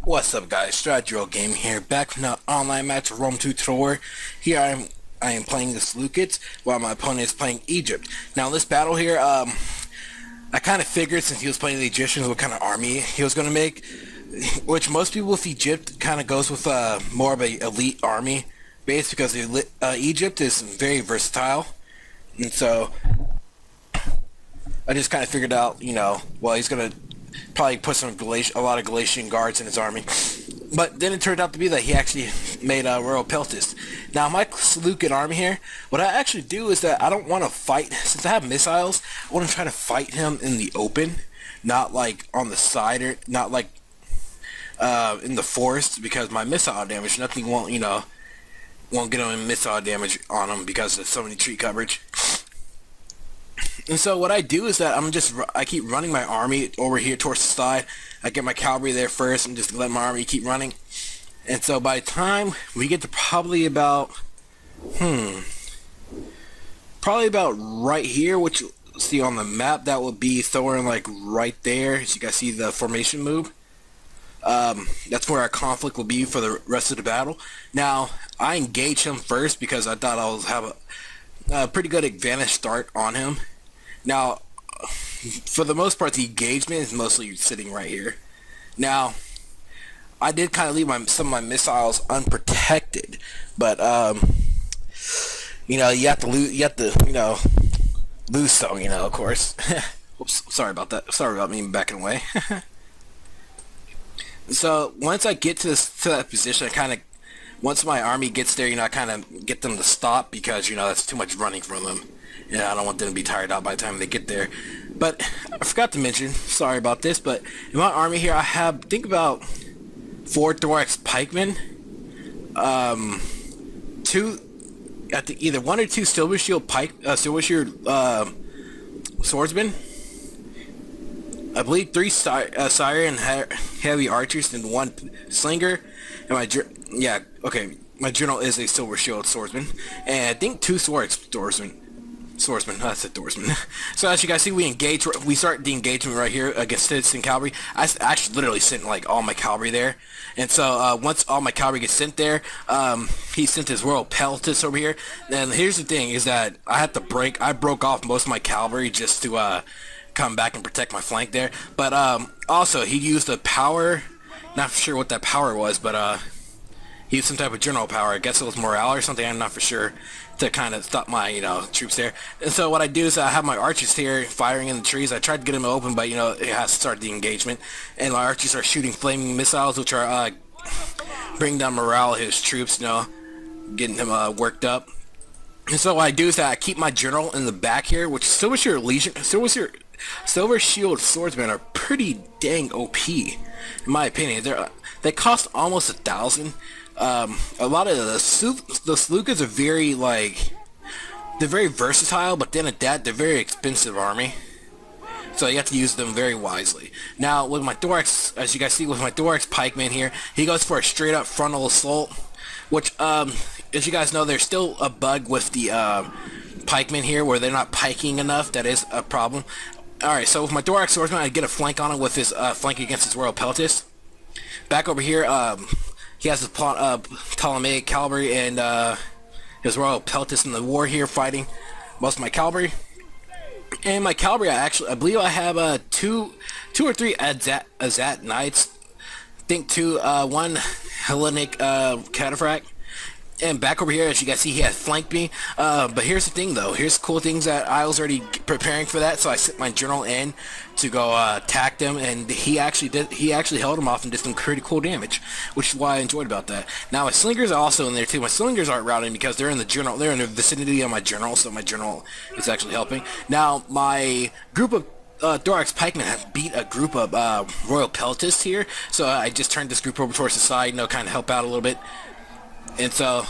What's up, guys? Stradrill Game here, back from the online match of Rome 2 Tour. Here I am playing the Seluecids while my opponent is playing Egypt. Now in this battle here, I kind of figured since he was playing the Egyptians what kind of army he was going to make, which most people with Egypt kind of goes with more of an elite army base because Egypt is very versatile, and so I just kind of figured out, well, he's going to probably put a lot of Galatian guards in his army. But then it turned out to be that he actually made a Royal Peltist. Now my Seleucid army here, what I actually do is that I don't want to fight, since I have missiles, I want to try to fight him in the open, not like on the side, or not like in the forest, because my missile damage, nothing won't get him missile damage on him because of so many tree coverage. And so what I do is that I keep running my army over here towards the side. I get my cavalry there first and just let my army keep running. And so by the time we get to probably about right here, which you'll see on the map, that will be somewhere like right there. As you guys see the formation move. That's where our conflict will be for the rest of the battle. Now, I engage him first because I thought I was have a pretty good advantage start on him. Now, for the most part, the engagement is mostly sitting right here. Now, I did kind of leave some of my missiles unprotected, but you have to lose some, of course. Oops, sorry about that. Sorry about me backing away. So once I get to that position, once my army gets there, I kind of get them to stop because that's too much running from them. I don't want them to be tired out by the time they get there. But I forgot to mention, sorry about this, but in my army here I have, think about 4 thorax pikemen, either 1 or 2 silver shield swordsmen. I believe 3 sire and heavy archers and 1 slinger, and my general is a silver shield swordsman, and I think 2 swordsmen. That's a swordsman. So as you guys see, we start the engagement right here against citizen cavalry. I actually literally sent like all my cavalry there, and so once all my cavalry gets sent there, he sent his Royal Peltist over here. And here's the thing: is that I broke off most of my cavalry just to come back and protect my flank there. But also he used a power. Not sure what that power was, but he used some type of general power. I guess it was morale or something. I'm not for sure, to kind of stop my troops there. And so what I do is I have my archers here firing in the trees. I tried to get them open, but it has to start the engagement. And my archers are shooting flaming missiles, which are bring down morale of his troops. Getting him worked up. And so what I do is that I keep my general in the back here, which Silver Shield swordsmen are pretty dang OP, in my opinion. They cost almost 1,000. A lot of the Seleucids are they're very versatile, but then at that, they're very expensive army. So you have to use them very wisely. Now, with my thorax, as you guys see with my thorax pikeman here, he goes for a straight up frontal assault, which, as you guys know, there's still a bug with the pikemen here where they're not piking enough. That is a problem. Alright, so with my thorax swordsman, I get a flank on him with his flank against his Royal Peltist. Back over here, he has his Ptolemaic cavalry and his Royal Peltist in the war here fighting most of my cavalry. And my cavalry, I believe I have 2 or 3 Azat knights. I think 1 Hellenic cataphract. And back over here, as you guys see, he has flanked me. But here's the thing, though. Here's cool things that I was already preparing for that. So I sent my general in to go attack them, and he actually held him off and did some pretty cool damage, which is why I enjoyed about that. Now my slingers are also in there too. My slingers aren't routing because they're in the vicinity of my general, so my general is actually helping. Now my group of thorax pikemen have beat a group of Royal Peltists here, so I just turned this group over towards the side, kind of help out a little bit. And so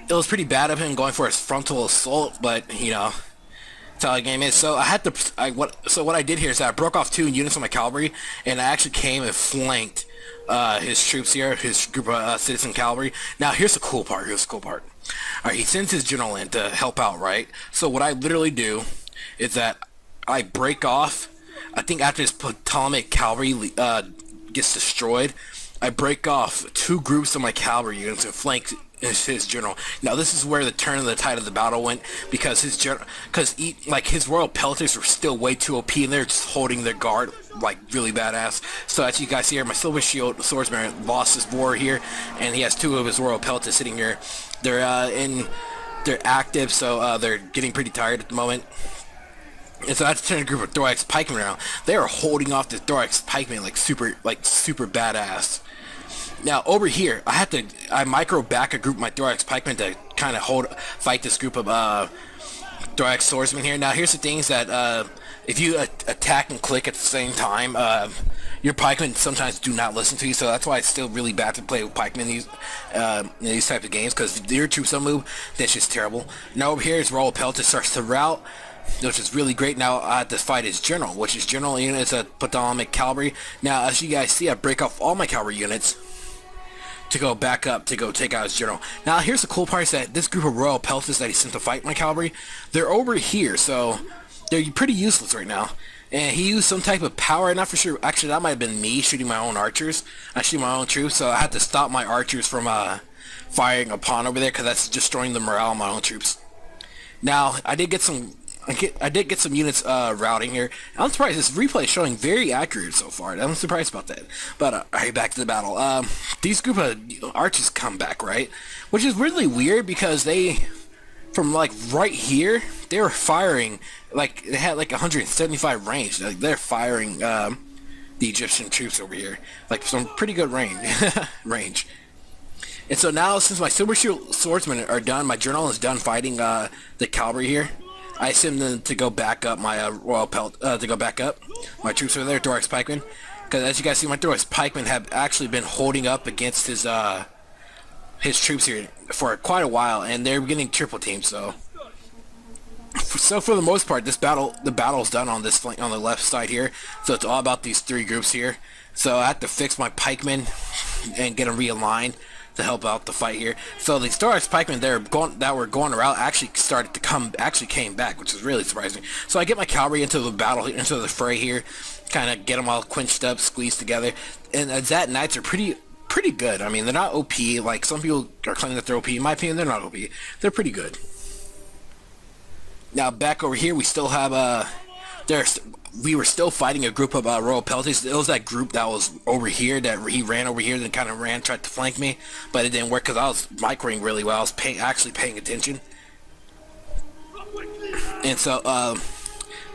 it was pretty bad of him going for his frontal assault, but that's how the game is. So what I did here is that I broke off 2 units of my cavalry, and I actually came and flanked his troops here, his group of citizen cavalry. Now here's the cool part. Alright, he sends his general in to help out, right? So what I literally do is that I break off. I think after his Ptolemaic cavalry gets destroyed, I break off 2 groups of my cavalry units and flank his general. Now this is where the turn of the tide of the battle went, because his his royal pelters were still way too OP, and they're just holding their guard like really badass. So as you guys see here, my silver shield swordsman lost his war here, and he has 2 of his royal pelters sitting here. They're active, so they're getting pretty tired at the moment. And so I had to turn a group of thorax pikemen around. They are holding off the thorax pikemen like super badass. Now over here, I micro back a group of my thorax pikemen to kind of fight this group of thorax swordsmen here. Now here's the things that if you attack and click at the same time, your pikemen sometimes do not listen to you. So that's why it's still really bad to play with pikemen in these type of games, because if your troops don't move, that's just terrible. Now over here, his royal pelter starts to rout, which is really great. Now I have to fight his general, which is general unit is a Potomac cavalry. Now as you guys see, I break off all my cavalry units to go back up to go take out his general. Now here's the cool part, is that this group of royal pelters that he sent to fight my cavalry, they're over here, so they're pretty useless right now. And he used some type of power, not for sure, actually that might have been me shooting my own archers. I shoot my own troops, so I had to stop my archers from firing upon over there, because that's destroying the morale of my own troops. Now I did get some units routing here. I'm surprised this replay is showing very accurate so far. I'm surprised about that. But alright, back to the battle. These group of archers come back, right? Which is really weird, because they, from like right here, they were firing, like they had like 175 range. Like they're firing the Egyptian troops over here, like some pretty good range. And so now, since my silver shield swordsmen are done, my general is done fighting the cavalry here. I send them to go back up my royal pelt, to go back up my troops over there, thorax pikemen, because as you guys see, my thorax pikemen have actually been holding up against his troops here for quite a while, and they're getting triple teamed. So for the most part, the battle's done on this flank on the left side here. So it's all about these 3 groups here. So I have to fix my pikemen and get them realigned to help out the fight here. So the thorax pikemen that were going around actually came back, which is really surprising. So I get my cavalry into the battle, into the fray here, kind of get them all quenched up, squeezed together. And Zat Knights are pretty good. I mean, they're not OP like some people are claiming that they're OP. In my opinion, they're not OP. They're pretty good. Now back over here, we still have we were still fighting a group of royal pelters. It was that group that was over here that he ran over here, then kind of tried to flank me, but it didn't work because I was microing really well. I was actually paying attention. And so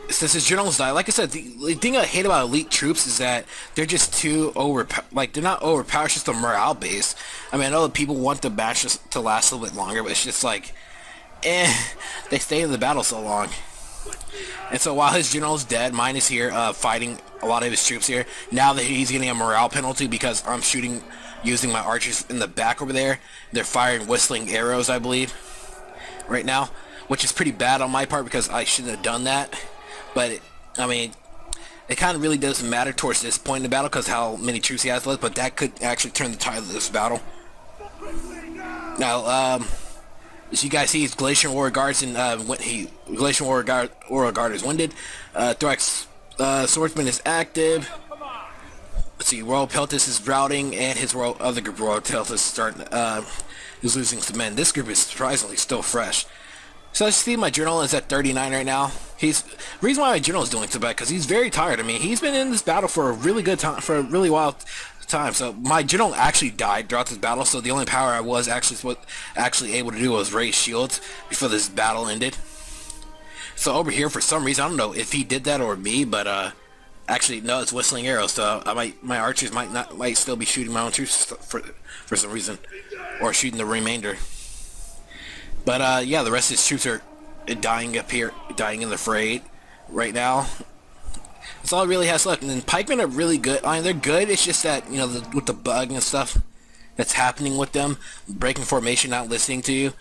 since his generals died, like I said, the thing I hate about elite troops is that they're just too they're not overpowered. It's just a morale base. I mean, I know that people want the match to last a little bit longer, but it's just like, they stay in the battle so long. And so while his general's dead, mine is here fighting a lot of his troops here. Now that he's getting a morale penalty because I'm using my archers in the back over there. They're firing whistling arrows, I believe, right now, which is pretty bad on my part because I shouldn't have done that. But I mean, it kind of really doesn't matter towards this point in the battle because how many troops he has left, but that could actually turn the tide of this battle. Now, as you guys see, his Glacier Warrior Guards and Glacier Warrior Guard is winded. Thorax Swordsman is active. Let's see, Royal Peltis is routing, and his other group, Royal Peltis, is losing some men. This group is surprisingly still fresh. So as you see, my general is at 39 right now. The reason why my general is doing so bad because he's very tired. I mean, he's been in this battle for a really good time, for a really wild time. So my general actually died throughout this battle. So the only power I was actually able to do was raise shields before this battle ended. So over here, for some reason, I don't know if he did that or me, but actually no, it's whistling arrows. So my archers might still be shooting my own troops for some reason, or shooting the remainder. But yeah, the rest of his troops are dying up here, dying in the fray right now. That's all it really has left. And then pikemen are really good. I mean, they're good. It's just that, you know, with the bug and stuff that's happening with them, breaking formation, not listening to you.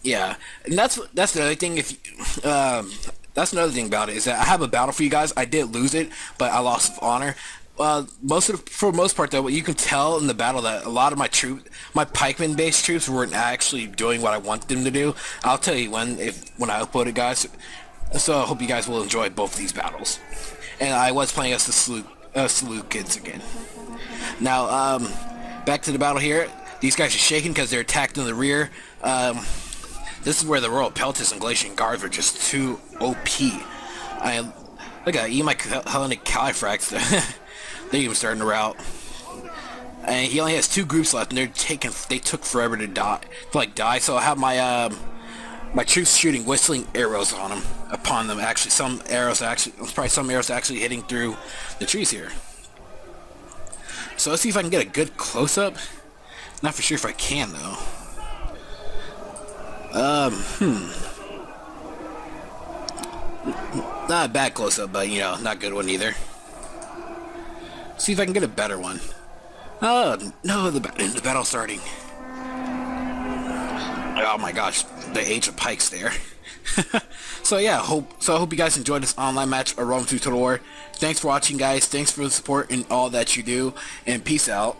Yeah, and that's the other thing. That's another thing about it is that I have a battle for you guys. I did lose it, but I lost honor. For the most part, though, you can tell in the battle that a lot of my pikeman-based troops weren't actually doing what I wanted them to do. I'll tell you when I upload it, guys. So I hope you guys will enjoy both these battles. And I was playing as the Seluecids again. Now, back to the battle here. These guys are shaking because they're attacked in the rear. This is where the Royal Peltis and Glacian Guards were just too OP. Look at my Hellenic Califrax. They're even starting to rout. And he only has 2 groups left, and they took forever to die. So I have my troops shooting whistling arrows upon them. Actually, some arrows actually hitting through the trees here. So let's see if I can get a good close-up. Not for sure if I can, though. Not a bad close-up, but, not a good one either. See if I can get a better one. Oh, no, the battle's starting. Oh my gosh, the Age of Pikes there. So yeah, I hope you guys enjoyed this online match of Rome 2 Total War. Thanks for watching, guys. Thanks for the support and all that you do, and peace out.